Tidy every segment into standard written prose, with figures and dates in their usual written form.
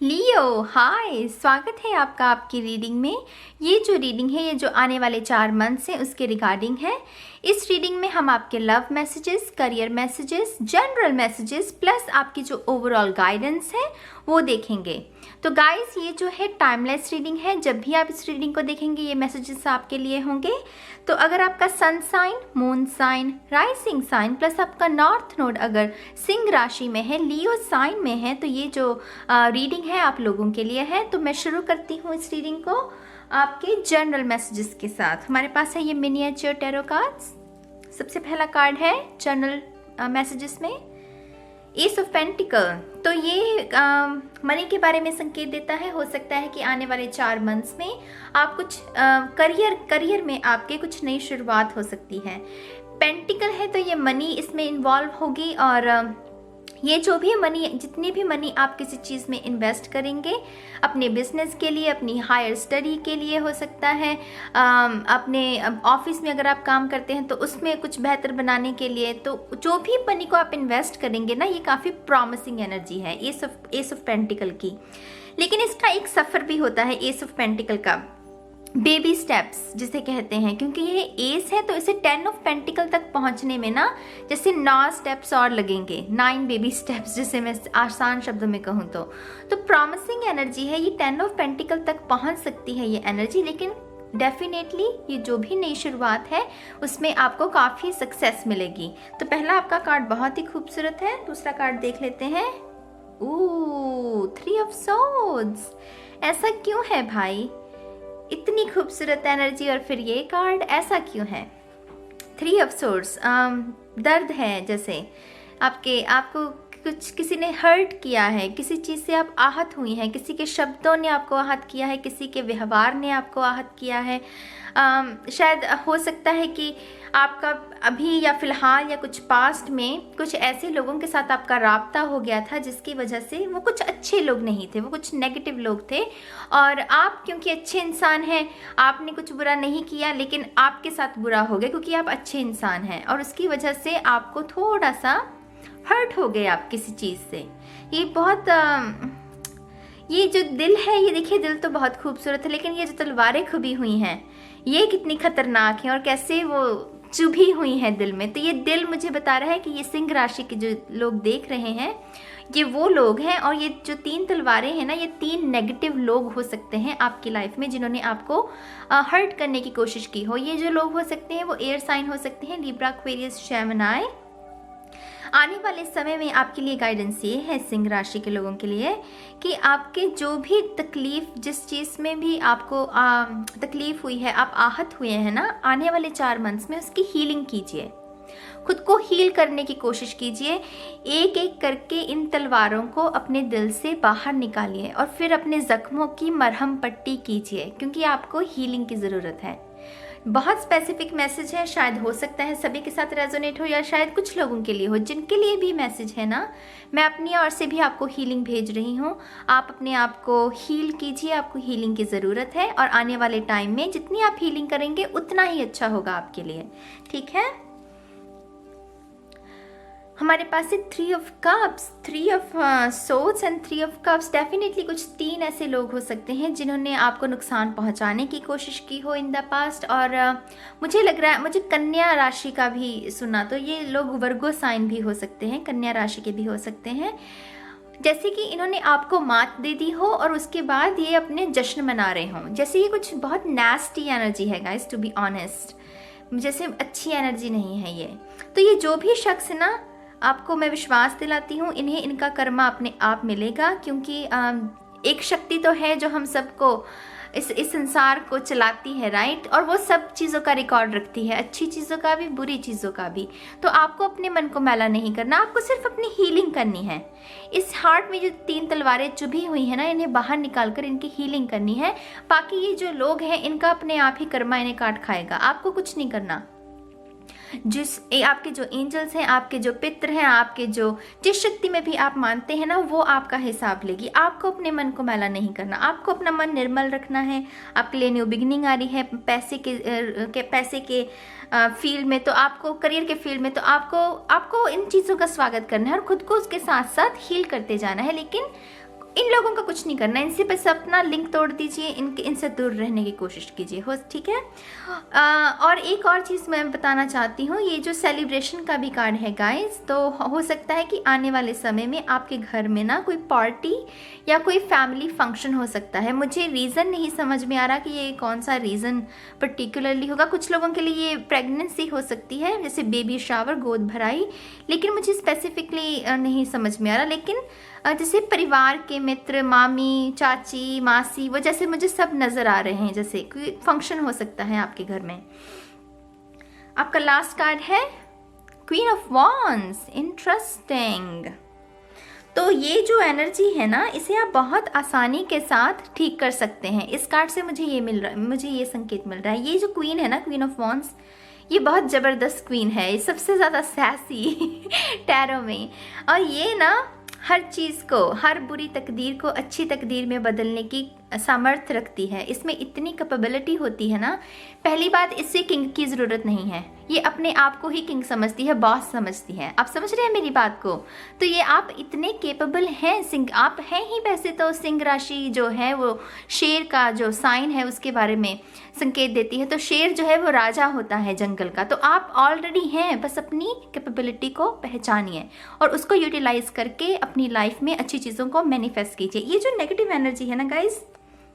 लियो हाय, स्वागत है आपका आपकी रीडिंग में। ये जो रीडिंग है ये जो आने वाले 4 मंथ्स हैं उसके रिगार्डिंग है। इस रीडिंग में हम आपके love messages, career messages, general messages plus आपकी जो ओवरऑल गाइडेंस है वो देखेंगे। तो गाइस ये जो है टाइमलेस रीडिंग है, जब भी आप इस रीडिंग को देखेंगे ये मैसेजेस आपके लिए होंगे। तो अगर आपका sun sign, moon sign, rising sign plus आपका नॉर्थ नोड अगर सिंह राशि में है, लियो साइन में है, तो ये जो रीडिंग है आप लोगों के लिए है। तो मैं शुरू करती हूँ इस रीडिंग को आपके जनरल मैसेजेस के साथ। हमारे पास है ये मिनिएचर टैरो कार्ड्स। सबसे पहला कार्ड है जनरल मैसेजेस में एस ऑफ पेंटिकल। तो ये मनी के बारे में संकेत देता है। हो सकता है कि आने वाले 4 मंथ्स में आप कुछ करियर में आपके कुछ नई शुरुआत हो सकती है। पेंटिकल है तो ये मनी इसमें इन्वॉल्व होगी, और ये जो भी मनी, जितनी भी मनी आप किसी चीज़ में इन्वेस्ट करेंगे, अपने बिजनेस के लिए, अपनी हायर स्टडी के लिए हो सकता है, अपने ऑफिस में अगर आप काम करते हैं तो उसमें कुछ बेहतर बनाने के लिए, तो जो भी मनी को आप इन्वेस्ट करेंगे ना, ये काफ़ी प्रॉमिसिंग एनर्जी है एस ऑफ पेंटिकल की। लेकिन इसका एक सफ़र भी होता है एस ऑफ पेंटिकल का, बेबी स्टेप्स जिसे कहते हैं, क्योंकि ये एस है तो इसे 10 ऑफ पेंटिकल तक पहुंचने में ना जैसे 9 स्टेप्स और लगेंगे, 9 बेबी स्टेप्स जिसे मैं आसान शब्दों में कहूँ तो प्रॉमिसिंग एनर्जी है। ये 10 ऑफ पेंटिकल तक पहुंच सकती है ये एनर्जी, लेकिन डेफिनेटली ये जो भी नई शुरुआत है उसमें आपको काफ़ी सक्सेस मिलेगी। तो पहला आपका कार्ड बहुत ही खूबसूरत है। दूसरा कार्ड देख लेते हैं। ओह, 3 ऑफ सोर्ड्स। ऐसा क्यों है भाई, इतनी खूबसूरत एनर्जी और फिर ये कार्ड, ऐसा क्यों है? 3 ऑफ सोर्ड्स, दर्द है, जैसे आपको कुछ किसी ने हर्ट किया है, किसी चीज़ से आप आहत हुई हैं, किसी के शब्दों ने आपको आहत किया है, किसी के व्यवहार ने आपको आहत किया है। शायद हो सकता है कि आपका अभी या फिलहाल या कुछ पास्ट में कुछ ऐसे लोगों के साथ आपका राब्ता हो गया था जिसकी वजह से वो कुछ अच्छे लोग नहीं थे, वो कुछ नेगेटिव लोग थे, और आप क्योंकि अच्छे इंसान हैं, आपने कुछ बुरा नहीं किया, लेकिन आपके साथ बुरा हो गया क्योंकि आप अच्छे इंसान हैं, और उसकी वजह से आपको थोड़ा सा हर्ट हो गए आप किसी चीज़ से। ये बहुत ये जो दिल है, ये देखिए दिल तो बहुत खूबसूरत है, लेकिन ये जो तलवारें खुबी हुई हैं ये कितनी खतरनाक हैं और कैसे वो चुभी हुई हैं दिल में। तो ये दिल मुझे बता रहा है कि ये सिंह राशि के जो लोग देख रहे हैं ये वो लोग हैं, और ये जो 3 तलवारें हैं ना, ये 3 नेगेटिव लोग हो सकते हैं आपकी लाइफ में जिन्होंने आपको हर्ट करने की कोशिश की हो। ये जो लोग हो सकते हैं वो एयर साइन हो सकते हैं, लिब्रा, एक्वेरियस, जेमिनी। आने वाले समय में आपके लिए गाइडेंस ये है सिंह राशि के लोगों के लिए कि आपके जो भी तकलीफ, जिस चीज़ में भी आपको तकलीफ हुई है, आप आहत हुए हैं ना, आने वाले 4 मंथ्स में उसकी हीलिंग कीजिए, खुद को हील करने की कोशिश कीजिए। एक एक करके इन तलवारों को अपने दिल से बाहर निकालिए और फिर अपने जख्मों की मरहम पट्टी कीजिए, क्योंकि आपको हीलिंग की ज़रूरत है। बहुत स्पेसिफिक मैसेज है, शायद हो सकता है सभी के साथ रेजोनेट हो, या शायद कुछ लोगों के लिए हो जिनके लिए भी मैसेज है ना, मैं अपनी ओर से भी आपको हीलिंग भेज रही हूँ। आप अपने आप को हील कीजिए, आपको हीलिंग की ज़रूरत है, और आने वाले टाइम में जितनी आप हीलिंग करेंगे उतना ही अच्छा होगा आपके लिए, ठीक है। हमारे पास है 3 of cups, 3 of swords and 3 of cups. Definitely कुछ 3 ऐसे लोग हो सकते हैं जिन्होंने आपको नुकसान पहुंचाने की कोशिश की हो इन द पास्ट, और मुझे लग रहा है, मुझे कन्या राशि का भी सुना, तो ये लोग वर्गो साइन भी हो सकते हैं, कन्या राशि के भी हो सकते हैं। जैसे कि इन्होंने आपको मात दे दी हो और उसके बाद ये अपने जश्न मना रहे हों, जैसे ये कुछ बहुत नेस्टी एनर्जी है गाइस, टू बी ऑनेस्ट, जैसे अच्छी एनर्जी नहीं है ये। तो ये जो भी शख्स है ना, आपको मैं विश्वास दिलाती हूँ इन्हें इनका कर्मा अपने आप मिलेगा, क्योंकि एक शक्ति तो है जो हम सबको, इस संसार को चलाती है, राइट, और वो सब चीज़ों का रिकॉर्ड रखती है, अच्छी चीज़ों का भी, बुरी चीज़ों का भी। तो आपको अपने मन को मैला नहीं करना, आपको सिर्फ अपनी हीलिंग करनी है। इस हार्ट में जो 3 तलवारें चुभी हुई है ना, इन्हें बाहर निकाल कर इनकी हीलिंग करनी है। बाकी ये जो लोग हैं इनका अपने आप ही कर्मा इन्हें काट खाएगा, आपको कुछ नहीं करना। आपके जो एंजल्स हैं, आपके जो पित्र हैं, आपके जिस शक्ति में भी आप मानते हैं ना, वो आपका हिसाब लेगी। आपको अपने मन को मैला नहीं करना, आपको अपना मन निर्मल रखना है। आपके लिए न्यू बिगिनिंग आ रही है पैसे के फील्ड में, तो आपको करियर के फील्ड में, तो आपको इन चीज़ों का स्वागत करना है और खुद को उसके साथ साथ हील करते जाना है। लेकिन इन लोगों का कुछ नहीं करना है, इनसे बस अपना लिंक तोड़ दीजिए, इनसे दूर रहने की कोशिश कीजिए, हो ठीक है। और एक और चीज़ मैं बताना चाहती हूँ, ये जो सेलिब्रेशन का भी कार्ड है गाइस, तो हो सकता है कि आने वाले समय में आपके घर में ना कोई पार्टी या कोई फैमिली फंक्शन हो सकता है। मुझे रीज़न नहीं समझ में आ रहा कि ये कौन सा रीज़न पर्टिकुलरली होगा। कुछ लोगों के लिए ये प्रेगनेंसी हो सकती है, जैसे बेबी शावर, गोद भराई, लेकिन मुझे स्पेसिफिकली नहीं समझ में आ रहा। लेकिन जैसे परिवार के मित्र, मामी, चाची, मासी, वो जैसे मुझे सब नज़र आ रहे हैं, जैसे कोई फंक्शन हो सकता है आपके घर में। आपका लास्ट कार्ड है क्वीन ऑफ वॉन्ड्स, इंटरेस्टिंग। तो ये जो एनर्जी है ना, इसे आप बहुत आसानी के साथ ठीक कर सकते हैं। इस कार्ड से मुझे ये मिल रहा है, मुझे ये संकेत मिल रहा है। ये जो क्वीन है ना, क्वीन ऑफ वॉन्ड्स, ये बहुत ज़बरदस्त क्वीन है, ये सबसे ज़्यादा सैसी टैरो में। और ये ना हर चीज़ को, हर बुरी तकदीर को अच्छी तकदीर में बदलने की सामर्थ्य रखती है। इसमें इतनी कैपेबिलिटी होती है ना। पहली बात, इससे किंग की ज़रूरत नहीं है, ये अपने आप को ही किंग समझती है, बॉस समझती है। आप समझ रहे हैं मेरी बात को? तो ये आप इतने केपेबल हैं, सिंह आप हैं ही। वैसे तो सिंह राशि जो है वो शेर का जो साइन है उसके बारे में संकेत देती है। तो शेर जो है वो राजा होता है जंगल का। तो आप ऑलरेडी हैं, बस अपनी कैपेबिलिटी को पहचानिए और उसको यूटिलाइज करके अपनी लाइफ में अच्छी चीज़ों को मैनिफेस्ट कीजिए। ये जो नेगेटिव एनर्जी है ना guys,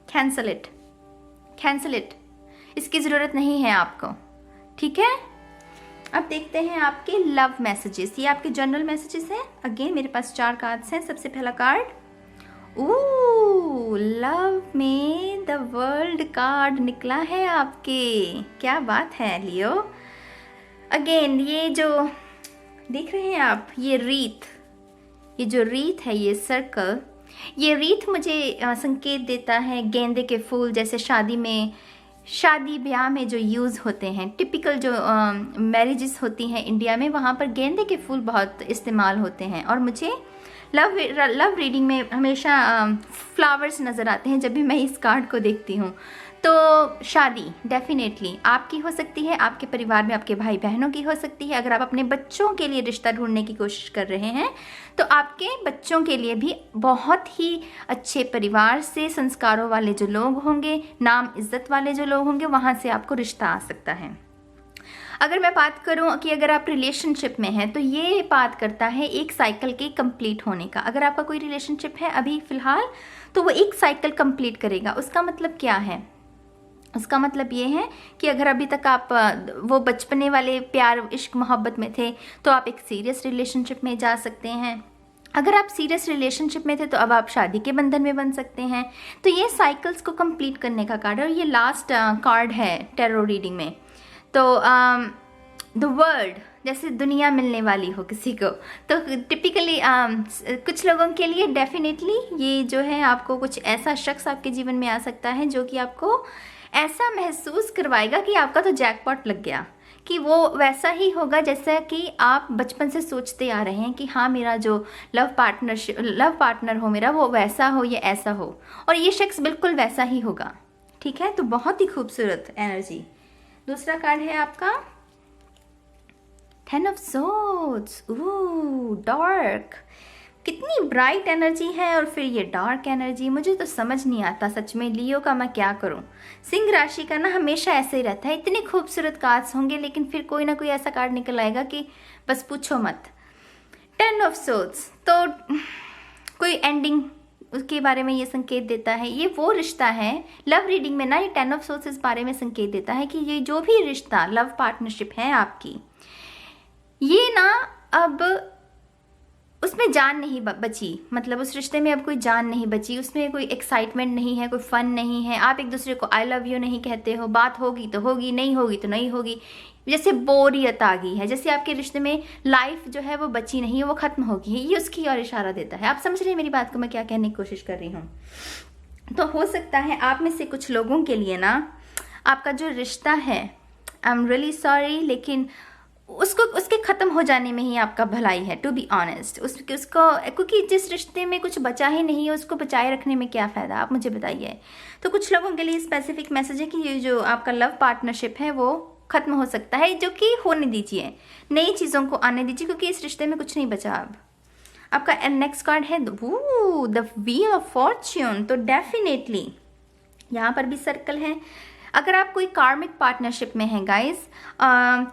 cancel it, cancel it, इसकी ज़रूरत नहीं है आपको, ठीक है। अब देखते हैं आपके लव मैसेजेस। ये आपके जनरल मैसेजेस हैं। अगेन मेरे पास 4 कार्ड्स हैं। सबसे पहला कार्ड, लव में द वर्ल्ड कार्ड निकला है आपके, क्या बात है लियो। अगेन ये जो देख रहे हैं आप, ये रीत, ये जो रीत है, ये सर्कल, ये रीत मुझे संकेत देता है गेंदे के फूल, जैसे शादी ब्याह में जो यूज़ होते हैं। टिपिकल जो मैरिजेस होती हैं इंडिया में, वहाँ पर गेंदे के फूल बहुत इस्तेमाल होते हैं। और मुझे लव रीडिंग में हमेशा फ्लावर्स नज़र आते हैं जब भी मैं इस कार्ड को देखती हूँ। तो शादी डेफिनेटली आपकी हो सकती है, आपके परिवार में आपके भाई बहनों की हो सकती है। अगर आप अपने बच्चों के लिए रिश्ता ढूंढने की कोशिश कर रहे हैं तो आपके बच्चों के लिए भी बहुत ही अच्छे परिवार से, संस्कारों वाले जो लोग होंगे, नाम इज्जत वाले जो लोग होंगे, वहाँ से आपको रिश्ता आ सकता है। अगर मैं बात करूं कि अगर आप रिलेशनशिप में हैं, तो ये बात करता है एक साइकिल के कंप्लीट होने का। अगर आपका कोई रिलेशनशिप है अभी फ़िलहाल, तो वो एक साइकिल कंप्लीट करेगा। उसका मतलब क्या है? उसका मतलब ये है कि अगर अभी तक आप वो बचपने वाले प्यार, इश्क, मोहब्बत में थे, तो आप एक सीरियस रिलेशनशिप में जा सकते हैं। अगर आप सीरियस रिलेशनशिप में थे तो अब आप शादी के बंधन में बन सकते हैं। तो ये साइकिल्स को कंप्लीट करने का कार्ड है। और ये लास्ट कार्ड है टैरो रीडिंग में। तो द वर्ल्ड, जैसे दुनिया मिलने वाली हो किसी को, तो टिपिकली कुछ लोगों के लिए डेफिनेटली ये जो है, आपको कुछ ऐसा शख्स आपके जीवन में आ सकता है जो कि आपको ऐसा महसूस करवाएगा कि आपका तो जैकपॉट लग गया, कि वो वैसा ही होगा जैसा कि आप बचपन से सोचते आ रहे हैं कि हाँ, मेरा जो लव पार्टनर हो मेरा, वो वैसा हो या ऐसा हो, और ये शख्स बिल्कुल वैसा ही होगा, ठीक है। तो बहुत ही खूबसूरत एनर्जी। दूसरा कार्ड है आपका 10 ऑफ सोर्ड्स, डार्क, कितनी ब्राइट एनर्जी है और फिर ये डार्क एनर्जी। मुझे तो समझ नहीं आता सच में, लियो का मैं क्या करूं। सिंह राशि का ना हमेशा ऐसे ही रहता है, इतने खूबसूरत कार्ड्स होंगे लेकिन फिर कोई ना कोई ऐसा कार्ड निकल आएगा कि बस पूछो मत। 10 ऑफ सोर्ड्स, तो कोई एंडिंग उसके बारे में ये संकेत देता है। ये वो रिश्ता है, लव रीडिंग में ना ये 10 ऑफ सोर्ड्स इस बारे में संकेत देता है कि ये जो भी रिश्ता, लव पार्टनरशिप है आपकी, ये ना अब उसमें जान नहीं बची, मतलब उस रिश्ते में अब कोई जान नहीं बची, उसमें कोई एक्साइटमेंट नहीं है, कोई फन नहीं है, आप एक दूसरे को आई लव यू नहीं कहते हो, बात होगी तो होगी, नहीं होगी तो नहीं होगी, जैसे बोरियत आ गई है, जैसे आपके रिश्ते में लाइफ जो है वो बची नहीं है, वो खत्म हो गई है। ये उसकी ओर इशारा देता है। आप समझ रहे हैं मेरी बात को, मैं क्या कहने की कोशिश कर रही हूँ? तो हो सकता है आप में से कुछ लोगों के लिए ना आपका जो रिश्ता है, आई एम रियली सॉरी, लेकिन उसके ख़त्म हो जाने में ही आपका भलाई है, टू बी ऑनेस्ट। उसको क्योंकि जिस रिश्ते में कुछ बचा ही नहीं है, उसको बचाए रखने में क्या फ़ायदा, आप मुझे बताइए। तो कुछ लोगों के लिए स्पेसिफिक मैसेज है कि ये जो आपका लव पार्टनरशिप है वो ख़त्म हो सकता है, जो कि होने दीजिए, नई चीज़ों को आने दीजिए, क्योंकि इस रिश्ते में कुछ नहीं बचा। आपका नेक्स्ट कार्ड है द व्हील ऑफ फॉर्च्यून। तो डेफिनेटली यहाँ पर भी सर्कल है। अगर आप कोई कार्मिक पार्टनरशिप में हैं गाइस,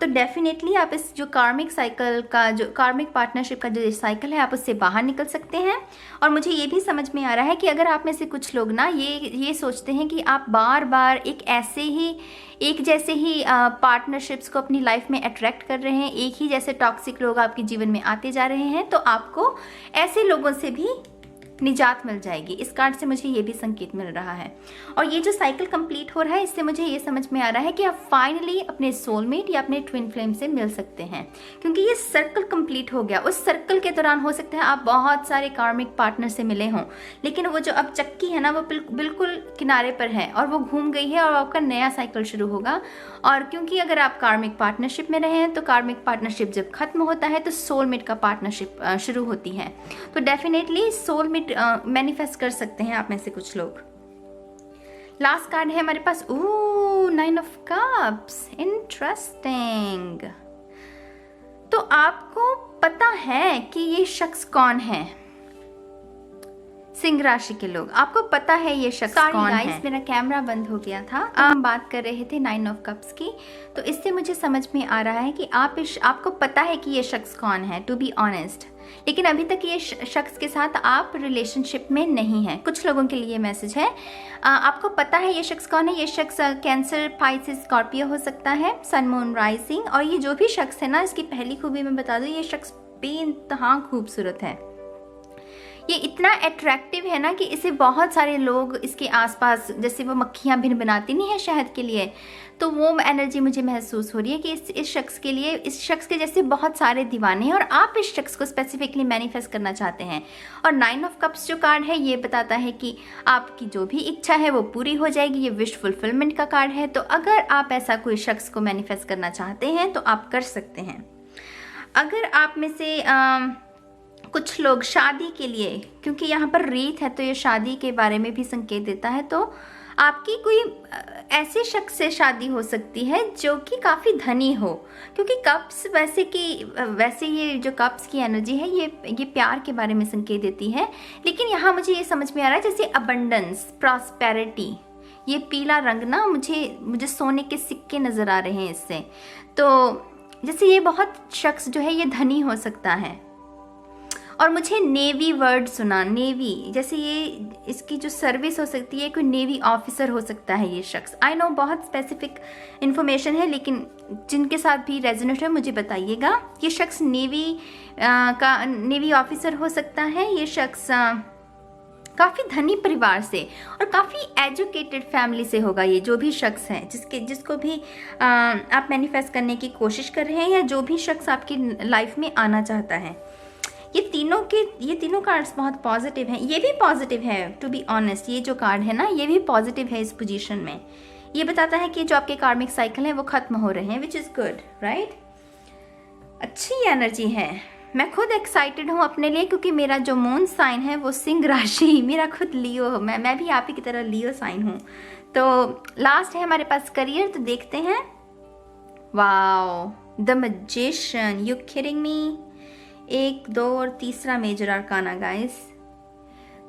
तो डेफिनेटली आप इस जो कार्मिक पार्टनरशिप का जो साइकिल है आप उससे बाहर निकल सकते हैं। और मुझे ये भी समझ में आ रहा है कि अगर आप में से कुछ लोग ना ये सोचते हैं कि आप बार बार एक जैसे ही पार्टनरशिप्स को अपनी लाइफ में अट्रैक्ट कर रहे हैं, एक ही जैसे टॉक्सिक लोग आपके जीवन में आते जा रहे हैं, तो आपको ऐसे लोगों से भी निजात मिल जाएगी। इस कार्ड से मुझे ये भी संकेत मिल रहा है। और ये जो साइकिल कंप्लीट हो रहा है, इससे मुझे ये समझ में आ रहा है कि आप फाइनली अपने सोलमेट या अपने ट्विन फ्लेम से मिल सकते हैं, क्योंकि ये सर्कल कंप्लीट हो गया। उस सर्कल के दौरान हो सकता है आप बहुत सारे कार्मिक पार्टनर से मिले हों, लेकिन वो जो अब चक्की है ना, वो बिल्कुल किनारे पर है और वो घूम गई है और आपका नया साइकिल शुरू होगा। और क्योंकि अगर आप कार्मिक पार्टनरशिप में रहे हैं, तो कार्मिक पार्टनरशिप जब खत्म होता है तो सोलमेट का पार्टनरशिप शुरू होती है। तो डेफिनेटली सोलमेट मैनिफेस्ट कर सकते हैं आप में से कुछ लोग। लास्ट कार्ड है हमारे पास, 9 ऑफ कप्स। इंटरेस्टिंग। तो आपको पता है कि ये शख्स कौन है? सिंह राशि के लोग, आपको पता है ये शख्स कौन है? मेरा कैमरा बंद हो गया था। हम बात कर रहे थे 9 ऑफ कप्स की। तो इससे मुझे समझ में आ रहा है कि आपको पता है कि ये शख्स कौन है, टू बी ऑनेस्ट। लेकिन अभी तक ये शख्स के साथ आप रिलेशनशिप में नहीं हैं। कुछ लोगों के लिए मैसेज है, आपको पता है ये शख्स कौन है। ये शख्स कैंसर, पाइसेस, स्कॉर्पियो हो सकता है, सन, मून, राइजिंग। और ये जो भी शख्स है ना, इसकी पहली खूबी मैं बता दूं, ये शख्स बेइंतहा खूबसूरत है। ये इतना अट्रैक्टिव है ना कि इसे बहुत सारे लोग इसके आसपास, जैसे वो मक्खियाँ भिन बनाती नहीं है शहद के लिए, तो वो एनर्जी मुझे महसूस हो रही है कि इस शख्स के लिए, इस शख्स के जैसे बहुत सारे दीवाने हैं और आप इस शख्स को स्पेसिफिकली मैनिफेस्ट करना चाहते हैं। और 9 ऑफ कप्स जो कार्ड है, ये बताता है कि आपकी जो भी इच्छा है वो पूरी हो जाएगी। ये विश फुलफिलमेंट का कार्ड है। तो अगर आप ऐसा कोई शख्स को मैनिफेस्ट करना चाहते हैं तो आप कर सकते हैं। अगर आप में से कुछ लोग शादी के लिए, क्योंकि यहाँ पर रीत है तो ये शादी के बारे में भी संकेत देता है, तो आपकी कोई ऐसे शख्स से शादी हो सकती है जो कि काफ़ी धनी हो। क्योंकि कप्स वैसे ये जो कप्स की एनर्जी है, ये प्यार के बारे में संकेत देती है। लेकिन यहाँ मुझे ये समझ में आ रहा है जैसे अबंडेंस, प्रॉस्पेरिटी, ये पीला रंग ना मुझे सोने के सिक्के नज़र आ रहे हैं इससे। तो जैसे ये बहुत शख्स जो है ये धनी हो सकता है। और मुझे नेवी वर्ड सुना, नेवी, जैसे ये इसकी जो सर्विस हो सकती है, कोई नेवी ऑफिसर हो सकता है ये शख्स। आई नो बहुत स्पेसिफिक इन्फॉर्मेशन है, लेकिन जिनके साथ भी रेजोनेट है मुझे बताइएगा। ये शख्स नेवी ऑफिसर हो सकता है। ये शख्स काफ़ी धनी परिवार से और काफ़ी एजुकेटेड फैमिली से होगा। ये जो भी शख्स है, जिसको भी आप मैनिफेस्ट करने की कोशिश कर रहे हैं, या जो भी शख्स आपकी लाइफ में आना चाहता है, ये तीनों कार्ड्स बहुत पॉजिटिव हैं। ये भी पॉजिटिव है, टू बी ऑनेस्ट। ये जो कार्ड है ना, ये भी पॉजिटिव है इस पोजीशन में। ये बताता है कि जो आपके कार्मिक साइकिल है वो खत्म हो रहे हैं, विच इज़ गुड, राइट। अच्छी एनर्जी है। मैं खुद एक्साइटेड हूँ अपने लिए, क्योंकि मेरा जो मून साइन है वो सिंह राशि, मेरा खुद लियो, मैं भी आप ही की तरह लियो साइन हूँ। तो लास्ट है हमारे पास करियर। तो देखते हैं। Wow, the magician, you kidding me. 1, 2 और तीसरा मेजर आर्काना गाइस।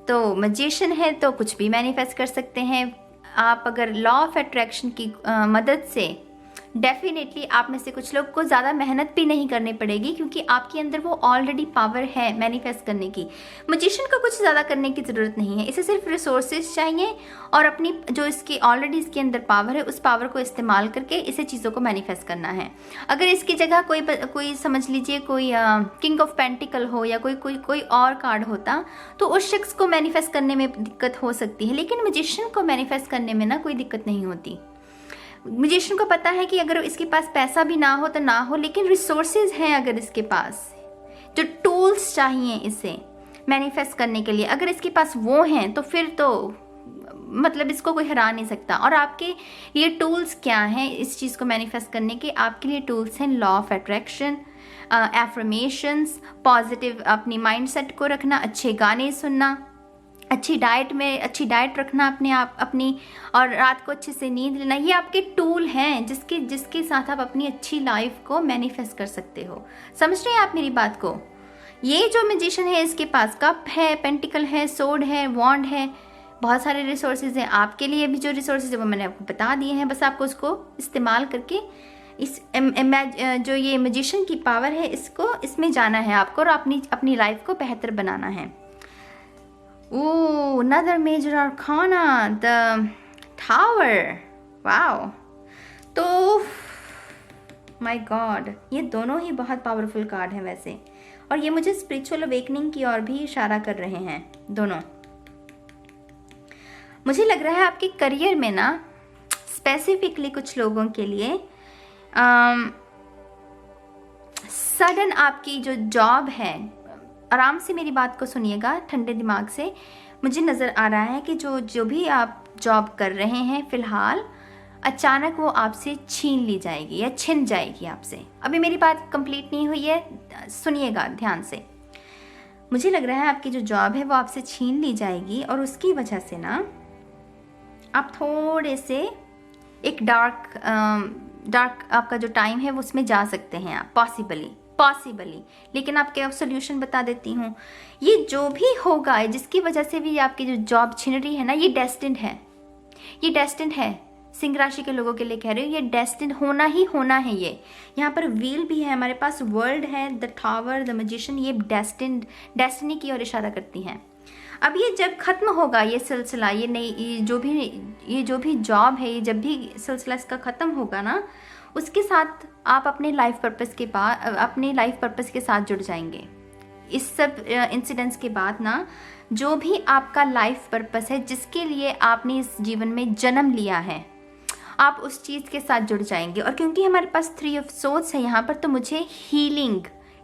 तो मैजिशियन है तो कुछ भी मैनिफेस्ट कर सकते हैं आप, अगर लॉ ऑफ अट्रैक्शन की मदद से। डेफिनेटली आप में से कुछ लोग को ज़्यादा मेहनत भी नहीं करनी पड़ेगी, क्योंकि आपके अंदर वो ऑलरेडी पावर है मैनिफेस्ट करने की। मैजिशियन को कुछ ज़्यादा करने की ज़रूरत नहीं है, इसे सिर्फ रिसोर्सेज चाहिए और अपनी जो इसकी ऑलरेडी इसके अंदर पावर है, उस पावर को इस्तेमाल करके इसे चीज़ों को मैनिफेस्ट करना है। अगर इसकी जगह कोई समझ लीजिए कोई किंग ऑफ पेंटिकल हो या कोई और कार्ड होता, तो उस शख्स को मैनिफेस्ट करने में दिक्कत हो सकती है। लेकिन मैजिशियन को मैनिफेस्ट करने में ना कोई दिक्कत नहीं होती। मैजिशियन को पता है कि अगर इसके पास पैसा भी ना हो तो ना हो, लेकिन रिसोर्सेज हैं अगर इसके पास, जो टूल्स चाहिए इसे मैनिफेस्ट करने के लिए, अगर इसके पास वो हैं, तो फिर तो मतलब इसको कोई हरा नहीं सकता। और आपके लिए टूल्स क्या हैं इस चीज़ को मैनिफेस्ट करने के? आपके लिए टूल्स हैं law of attraction, affirmations, positive अपनी माइंडसेट को रखना, अच्छे गाने सुनना, अच्छी डाइट रखना अपनी, और रात को अच्छे से नींद लेना। ये आपके टूल हैं जिसके साथ आप अपनी अच्छी लाइफ को मैनिफेस्ट कर सकते हो। समझ रहे हैं आप मेरी बात को? ये जो मैजिशियन है इसके पास कप है, पेंटिकल है, सोर्ड है, वॉन्ड है, बहुत सारे रिसोर्सेज हैं। आपके लिए भी जो रिसोर्सेज है वो मैंने आपको बता दिए हैं, बस आपको उसको इस्तेमाल करके इस जो ये मैजिशियन की पावर है इसको इसमें जाना है आपको और अपनी लाइफ को बेहतर बनाना है। ओह, another major arcana, the Tower, wow. तो माय गॉड, ये दोनों ही बहुत पावरफुल कार्ड हैं वैसे, और ये मुझे स्पिरिचुअल अवेकनिंग की ओर भी इशारा कर रहे हैं दोनों। मुझे लग रहा है आपके करियर में ना स्पेसिफिकली कुछ लोगों के लिए सडन आपकी जो जॉब है, आराम से मेरी बात को सुनिएगा ठंडे दिमाग से, मुझे नज़र आ रहा है कि जो भी आप जॉब कर रहे हैं फ़िलहाल, अचानक वो आपसे छीन ली जाएगी या छिन जाएगी आपसे। अभी मेरी बात कंप्लीट नहीं हुई है, सुनिएगा ध्यान से। मुझे लग रहा है आपकी जो जॉब है वो आपसे छीन ली जाएगी और उसकी वजह से ना आप थोड़े से एक डार्क आपका जो टाइम है वो उसमें जा सकते हैं आप, पॉसिबली। लेकिन आपके सोल्यूशन बता देती हूँ, ये जो भी होगा जिसकी वजह से भी आपकी जो जॉब छिन रही है ना, ये डेस्टिन्ड है। सिंह राशि के लोगों के लिए कह रही हूँ, ये डेस्टिन्ड होना ही होना है। ये यहाँ पर व्हील भी है हमारे पास, वर्ल्ड है, द टावर, द मैजिशियन, ये डेस्टिनी की ओर इशारा करती हैं। अब ये जब खत्म होगा ये सिलसिला, ये जो भी जॉब है, ये जब भी सिलसिला इसका खत्म होगा ना, उसके साथ आप अपने लाइफ पर्पस के साथ जुड़ जाएंगे। इस सब इंसिडेंट्स के बाद ना, जो भी आपका लाइफ पर्पस है, जिसके लिए आपने इस जीवन में जन्म लिया है, आप उस चीज़ के साथ जुड़ जाएंगे। और क्योंकि हमारे पास 3 ऑफ सोर्ड्स है यहाँ पर, तो मुझे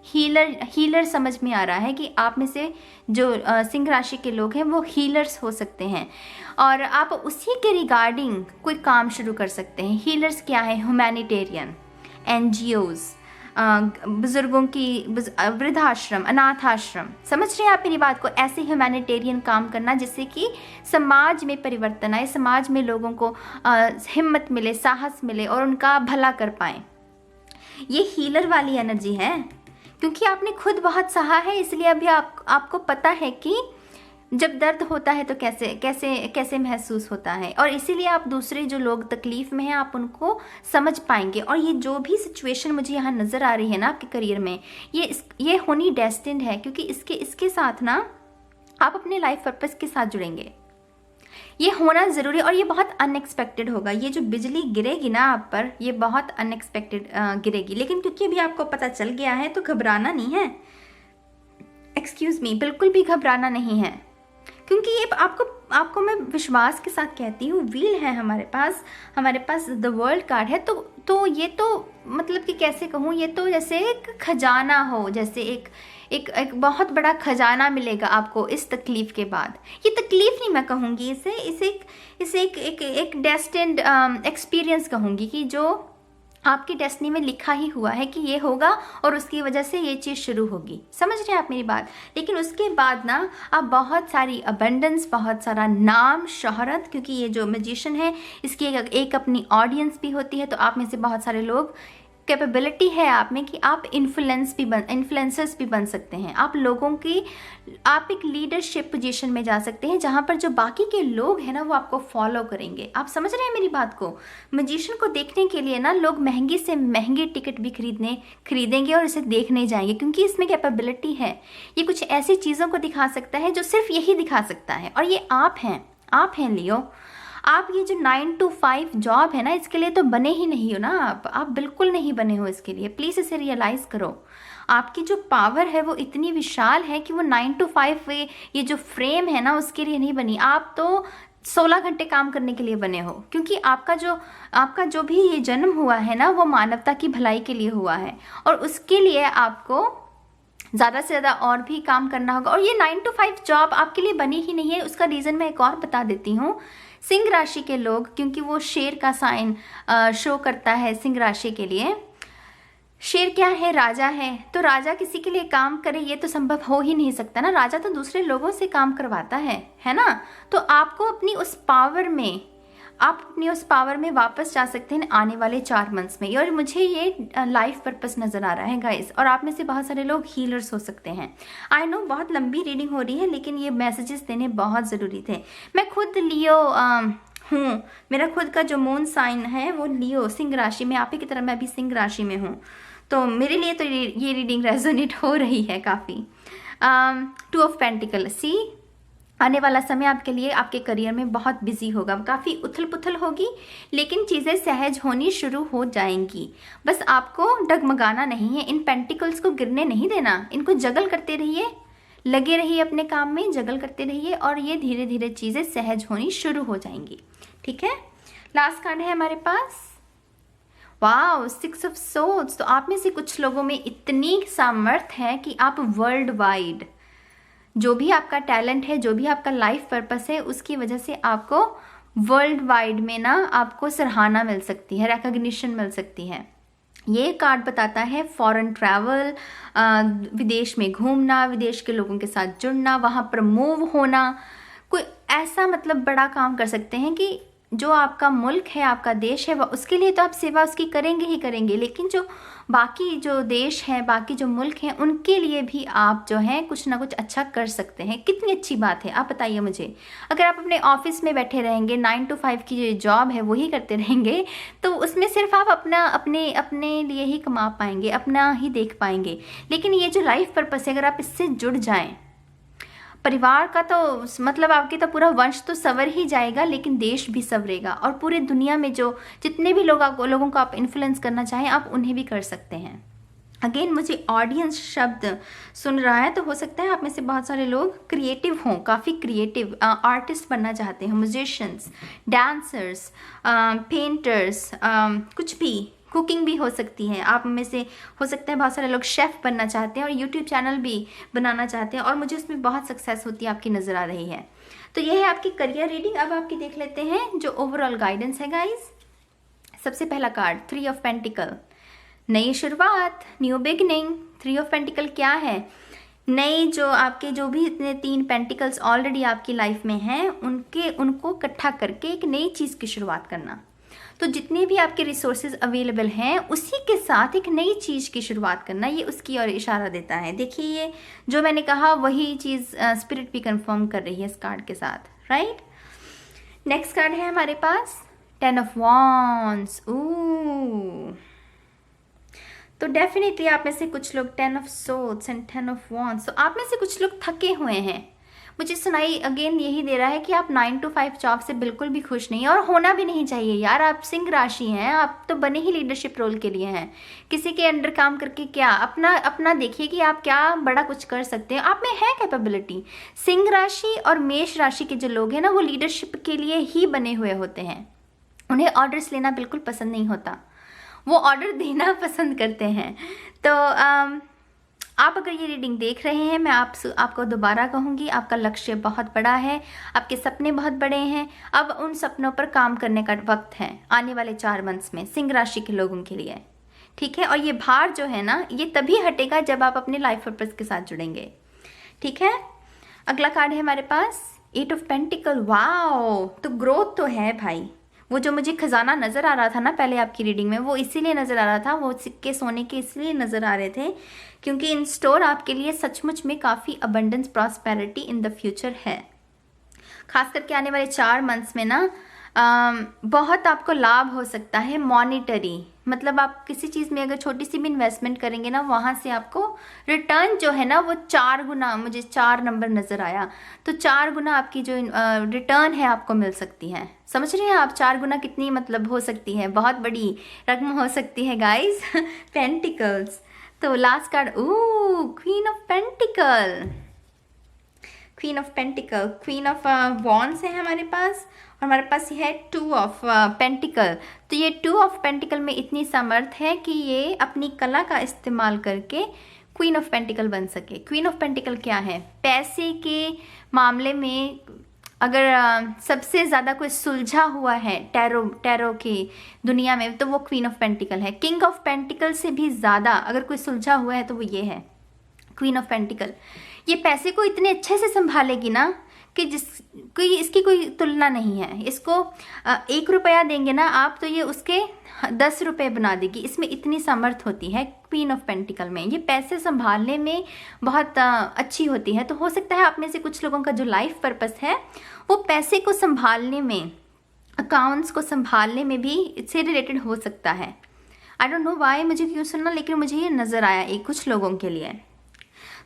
हीलर समझ में आ रहा है कि आप में से जो सिंह राशि के लोग हैं वो हीलर्स हो सकते हैं और आप उसी के रिगार्डिंग कोई काम शुरू कर सकते हैं। हीलर्स क्या है? ह्यूमैनिटेरियन, NGOs, बुजुर्गों की वृद्धाश्रम, अनाथ आश्रम, समझ रहे हैं आप मेरी बात को? ऐसे ह्यूमैनिटेरियन काम करना जिससे कि समाज में परिवर्तन आए, समाज में लोगों को हिम्मत मिले, साहस मिले और उनका भला कर पाएँ। ये हीलर वाली एनर्जी है, क्योंकि आपने खुद बहुत सहा है, इसलिए अभी आपको पता है कि जब दर्द होता है तो कैसे महसूस होता है, और इसीलिए आप दूसरे जो लोग तकलीफ़ में हैं आप उनको समझ पाएंगे। और ये जो भी सिचुएशन मुझे यहाँ नज़र आ रही है ना आपके करियर में, ये होनी डेस्टिन्ड है, क्योंकि इसके साथ ना आप अपने लाइफ पर्पस के साथ जुड़ेंगे। ये होना ज़रूरी, और ये बहुत अनएक्सपेक्टेड होगा। ये जो बिजली गिरेगी ना आप पर, ये बहुत अनएक्सपेक्टेड गिरेगी, लेकिन क्योंकि अभी आपको पता चल गया है तो घबराना नहीं है। एक्सक्यूज़ मी, बिल्कुल भी घबराना नहीं है, क्योंकि ये आपको मैं विश्वास के साथ कहती हूँ। व्हील है हमारे पास द वर्ल्ड कार्ड है, तो ये तो मतलब कि कैसे कहूँ, ये तो जैसे एक खजाना हो, जैसे एक बहुत बड़ा खजाना मिलेगा आपको इस तकलीफ़ के बाद। ये तकलीफ़ नहीं मैं कहूँगी, इसे एक डेस्टिन्ड एक्सपीरियंस कहूँगी कि जो आपकी डेस्टिनी में लिखा ही हुआ है कि ये होगा और उसकी वजह से ये चीज़ शुरू होगी। समझ रहे हैं आप मेरी बात? लेकिन उसके बाद ना आप बहुत सारी अबंडेंस, बहुत सारा नाम, शोहरत, क्योंकि ये जो मैजिशियन है इसकी एक अपनी ऑडियंस भी होती है, तो आप में से बहुत सारे लोग, कैपेबिलिटी है आप में कि आप इन्फ्लुएंसर्स भी बन सकते हैं। आप एक लीडरशिप पोजीशन में जा सकते हैं, जहाँ पर जो बाकी के लोग हैं ना वो आपको फॉलो करेंगे। आप समझ रहे हैं मेरी बात को? मैजिशियन को देखने के लिए ना लोग महंगी से महंगी टिकट भी खरीदेंगे और इसे देखने जाएंगे, क्योंकि इसमें कैपेबिलिटी है। ये कुछ ऐसी चीज़ों को दिखा सकता है जो सिर्फ यही दिखा सकता है, और ये आप हैं लियो। आप ये जो 9 to 5 जॉब है ना, इसके लिए तो बने ही नहीं हो ना आप बिल्कुल नहीं बने हो इसके लिए। प्लीज़ इसे रियलाइज़ करो। आपकी जो पावर है वो इतनी विशाल है कि वो 9 to 5 ये जो फ्रेम है ना उसके लिए नहीं बनी। आप तो 16 घंटे काम करने के लिए बने हो, क्योंकि आपका जो भी ये जन्म हुआ है ना वो मानवता की भलाई के लिए हुआ है, और उसके लिए आपको ज़्यादा से ज़्यादा और भी काम करना होगा। और ये 9 to 5 जॉब आपके लिए बनी ही नहीं है। उसका रीज़न मैं एक और बता देती हूँ। सिंह राशि के लोग, क्योंकि वो शेर का साइन शो करता है सिंह राशि के लिए। शेर क्या है? राजा है। तो राजा किसी के लिए काम करे ये तो संभव हो ही नहीं सकता ना। राजा तो दूसरे लोगों से काम करवाता है ना। तो आपको अपनी उस पावर में आप अपनी उस पावर में वापस जा सकते हैं आने वाले 4 मंथ्स में। और मुझे ये लाइफ पर्पस नज़र आ रहा है गाइस, और आप में से बहुत सारे लोग हीलर्स हो सकते हैं। आई नो बहुत लंबी रीडिंग हो रही है, लेकिन ये मैसेजेस देने बहुत ज़रूरी थे। मैं खुद लियो हूँ, मेरा खुद का जो मून साइन है वो लियो सिंह राशि में, आप ही की तरह मैं भी सिंह राशि में हूँ, तो मेरे लिए तो ये रीडिंग रेजोनेट हो रही है काफ़ी। 2 ऑफ पेंटिकल, सी आने वाला समय आपके लिए आपके करियर में बहुत बिजी होगा, काफ़ी उथल पुथल होगी, लेकिन चीज़ें सहज होनी शुरू हो जाएंगी। बस आपको डगमगाना नहीं है, इन पेंटिकल्स को गिरने नहीं देना, इनको जगल करते रहिए, लगे रहिए अपने काम में, जगल करते रहिए, और ये धीरे धीरे चीज़ें सहज होनी शुरू हो जाएंगी। ठीक है, लास्ट कार्ड है हमारे पास, वाओ 6 ऑफ सोर्ड्स। तो आप में से कुछ लोगों में इतनी सामर्थ्य है कि आप वर्ल्ड वाइड जो भी आपका टैलेंट है, जो भी आपका लाइफ पर्पस है, उसकी वजह से आपको वर्ल्ड वाइड में ना आपको सराहना मिल सकती है, रिकॉग्निशन मिल सकती है। ये कार्ड बताता है फॉरेन ट्रैवल, विदेश में घूमना, विदेश के लोगों के साथ जुड़ना, वहाँ पर मूव होना, कोई ऐसा मतलब बड़ा काम कर सकते हैं कि जो आपका मुल्क है, आपका देश है, उसके लिए तो आप सेवा उसकी करेंगे ही करेंगे, लेकिन जो बाकी जो देश हैं, बाकी जो मुल्क हैं, उनके लिए भी आप जो है कुछ ना कुछ अच्छा कर सकते हैं। कितनी अच्छी बात है, आप बताइए मुझे। अगर आप अपने ऑफिस में बैठे रहेंगे, 9 to 5 की जो जॉब है वही करते रहेंगे, तो उसमें सिर्फ आप अपने लिए ही कमा पाएंगे, अपना ही देख पाएंगे। लेकिन ये जो लाइफ पर्पस है, अगर आप इससे जुड़ जाएं, परिवार का तो मतलब आपके तो पूरा वंश तो संवर ही जाएगा, लेकिन देश भी संवरेगा, और पूरे दुनिया में जो जितने भी लोगों को आप इन्फ्लुएंस करना चाहें, आप उन्हें भी कर सकते हैं। अगेन मुझे ऑडियंस शब्द सुन रहा है, तो हो सकता है आप में से बहुत सारे लोग क्रिएटिव हों, काफ़ी क्रिएटिव आर्टिस्ट बनना चाहते हैं, म्यूजिशियंस, डांसर्स, पेंटर्स, कुछ भी, कुकिंग भी हो सकती है। आप में से हो सकता है बहुत सारे लोग शेफ़ बनना चाहते हैं और यूट्यूब चैनल भी बनाना चाहते हैं, और मुझे उसमें बहुत सक्सेस होती है आपकी नज़र आ रही है। तो ये है आपकी करियर रीडिंग। अब आपकी देख लेते हैं जो ओवरऑल गाइडेंस है गाइस। सबसे पहला कार्ड 3 ऑफ पेंटिकल, नई शुरुआत, न्यू बिगिनिंग। 3 ऑफ पेंटिकल क्या है? नई जो आपके जो भी इतने 3 पेंटिकल्स ऑलरेडी आपकी लाइफ में हैं, उनको इकट्ठा करके एक नई चीज़ की शुरुआत करना। तो जितने भी आपके रिसोर्सेज अवेलेबल हैं, उसी के साथ एक नई चीज़ की शुरुआत करना, ये उसकी ओर इशारा देता है। देखिए ये जो मैंने कहा वही चीज़ स्पिरिट भी कंफर्म कर रही है इस कार्ड के साथ, राइट। नेक्स्ट कार्ड है हमारे पास 10 ऑफ वॉन्ड्स। तो डेफिनेटली आप में से कुछ लोग 10 of swords and 10 of wands, तो आप में से कुछ लोग थके हुए हैं। मुझे सुनाई अगेन यही दे रहा है कि आप 9 to 5 जॉब से बिल्कुल भी खुश नहीं है, और होना भी नहीं चाहिए यार। आप सिंह राशि हैं, आप तो बने ही लीडरशिप रोल के लिए हैं। किसी के अंडर काम करके क्या अपना देखिए कि आप क्या बड़ा कुछ कर सकते हैं, आप में है कैपेबिलिटी। सिंह राशि और मेष राशि के जो लोग हैं ना, वो लीडरशिप के लिए ही बने हुए होते हैं। उन्हें ऑर्डर्स लेना बिल्कुल पसंद नहीं होता, वो ऑर्डर देना पसंद करते हैं। तो आप अगर ये रीडिंग देख रहे हैं, मैं आपको दोबारा कहूँगी, आपका लक्ष्य बहुत बड़ा है, आपके सपने बहुत बड़े हैं। अब उन सपनों पर काम करने का वक्त है आने वाले 4 मंथ्स में सिंह राशि के लोगों के लिए, ठीक है। और ये भार जो है ना, ये तभी हटेगा जब आप अपने लाइफ पर्पस के साथ जुड़ेंगे, ठीक है। अगला कार्ड है हमारे पास 8 ऑफ पेंटिकल। वाओ, तो ग्रोथ तो है भाई। वो जो मुझे खजाना नज़र आ रहा था ना पहले आपकी रीडिंग में, वो इसीलिए नज़र आ रहा था, वो सिक्के सोने के इसलिए नज़र आ रहे थे क्योंकि इन स्टोर आपके लिए सचमुच में काफ़ी abundance, prosperity in the future है। खास करके आने वाले 4 मंथ्स में ना बहुत आपको लाभ हो सकता है मॉनिटरी, मतलब आप किसी चीज़ में अगर छोटी सी भी इन्वेस्टमेंट करेंगे ना, वहाँ से आपको रिटर्न जो है ना वो 4 गुना, मुझे 4 नंबर नज़र आया, तो 4 गुना आपकी जो रिटर्न है आपको मिल सकती है। समझ रहे हैं आप 4 गुना कितनी मतलब हो सकती है, बहुत बड़ी रकम हो सकती है गाइस। पेंटिकल्स। तो last card queen of pentacle, queen of pentacle, queen of wands है हमारे पास, और हमारे पास ये है 2 ऑफ पेंटिकल। तो ये 2 ऑफ पेंटिकल में इतनी सामर्थ है कि ये अपनी कला का इस्तेमाल करके क्वीन ऑफ पेंटिकल बन सके। क्वीन ऑफ पेंटिकल क्या है? पैसे के मामले में अगर सबसे ज़्यादा कोई सुलझा हुआ है टैरो की दुनिया में, तो वो क्वीन ऑफ पेंटिकल है। किंग ऑफ पेंटिकल से भी ज़्यादा अगर कोई सुलझा हुआ है तो वो ये है क्वीन ऑफ पेंटिकल। ये पैसे को इतने अच्छे से संभालेगी ना कि इसकी कोई तुलना नहीं है। इसको 1 रुपया देंगे ना आप तो ये उसके 10 रुपये बना देगी। इसमें इतनी सामर्थ होती है क्वीन ऑफ पेंटिकल में। ये पैसे संभालने में बहुत अच्छी होती है। तो हो सकता है आप में से कुछ लोगों का जो लाइफ पर्पस है वो पैसे को संभालने में, अकाउंट्स को संभालने में भी इससे रिलेटेड हो सकता है। आई डोंट नो वाई, मुझे क्यों सुनना, लेकिन मुझे ये नज़र आया एक कुछ लोगों के लिए।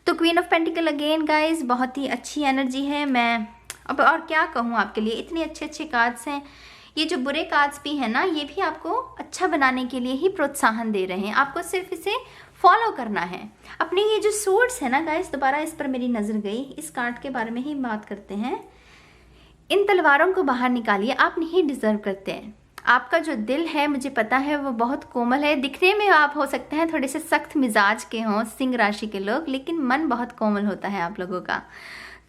तो queen of pentacle again guys बहुत ही अच्छी एनर्जी है। मैं अब और क्या कहूँ आपके लिए, इतने अच्छे अच्छे कार्ड्स हैं। ये जो बुरे कार्ड्स भी हैं ना, ये भी आपको अच्छा बनाने के लिए ही प्रोत्साहन दे रहे हैं। आपको सिर्फ इसे फॉलो करना है। अपने ये जो सोर्स है ना गाइज, दोबारा इस पर मेरी नज़र गई, इस कार्ड के बारे में ही बात करते हैं। इन तलवारों को बाहर निकालिए, आप नहीं डिजर्व करते हैं। आपका जो दिल है मुझे पता है वो बहुत कोमल है। दिखने में आप हो सकते हैं थोड़े से सख्त मिजाज के हों, सिंह राशि के लोग, लेकिन मन बहुत कोमल होता है आप लोगों का।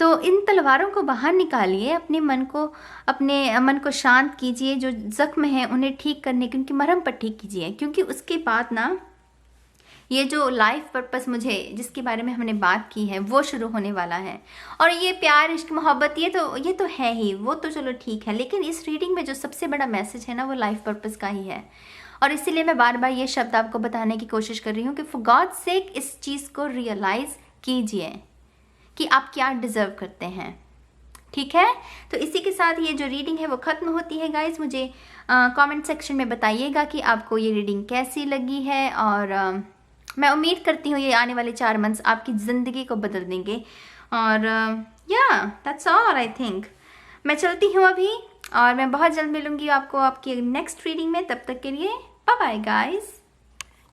तो इन तलवारों को बाहर निकालिए, अपने मन को शांत कीजिए। जो जख्म है उन्हें ठीक करने की, उनकी मरहम पट्टी कीजिए, क्योंकि उसके बाद ना ये जो लाइफ पर्पस मुझे जिसके बारे में हमने बात की है वो शुरू होने वाला है। और ये प्यार, इश्क, मोहब्बत ये तो है ही, वो तो चलो ठीक है, लेकिन इस रीडिंग में जो सबसे बड़ा मैसेज है ना वो लाइफ पर्पस का ही है। और इसीलिए मैं बार बार ये शब्द आपको बताने की कोशिश कर रही हूँ कि फॉर गॉड सेक इस चीज़ को रियलाइज़ कीजिए कि आप क्या डिज़र्व करते हैं। ठीक है, तो इसी के साथ ये जो रीडिंग है वो ख़त्म होती है गाइज। मुझे कमेंट सेक्शन में बताइएगा कि आपको ये रीडिंग कैसी लगी है। और मैं उम्मीद करती हूँ ये आने वाले 4 मंथ्स आपकी ज़िंदगी को बदल देंगे। और या दैट्स ऑल आई थिंक। मैं चलती हूँ अभी, और मैं बहुत जल्द मिलूँगी आपको आपकी नेक्स्ट रीडिंग में। तब तक के लिए बाय बाय गाइज।